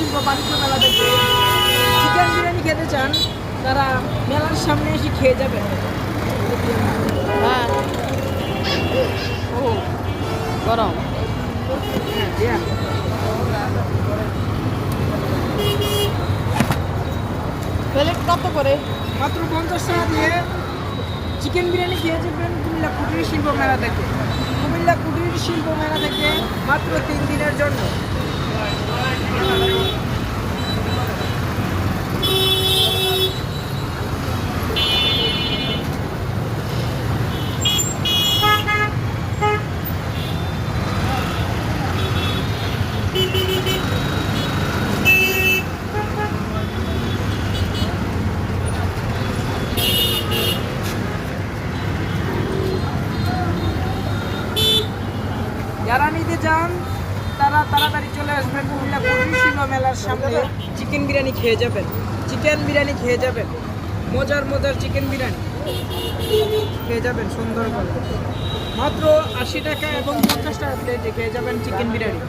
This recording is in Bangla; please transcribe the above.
শিল্প বাণিজ্য মেলা থেকে চিকেন বিরিয়ানি খেতে চান, তারা মেলার সামনে এসে খেয়ে যাবেন। হ্যাঁ, ও গরম। হ্যাঁ, প্লেট কত করে? মাত্র 50 টাকা দিয়ে চিকেন বিরিয়ানি খেয়ে যাবেন কুমিল্লা কুটির শিল্প মেলা থেকে। কুমিল্লা কুটির শিল্প মেলা থেকে মাত্র 3 দিনের জন্য। যারা নিতে চান তারা তাড়াতাড়ি চলে আসবেন কুমিল্লা কুটির শিল্প মেলার সামনে। চিকেন বিরিয়ানি খেয়ে যাবেন, চিকেন বিরিয়ানি খেয়ে যাবেন, মজার মজার চিকেন বিরিয়ানি খেয়ে যাবেন সুন্দর করে। মাত্র 80 টাকা এবং 50 টাকা প্লেটে খেয়ে যাবেন চিকেন বিরিয়ানি।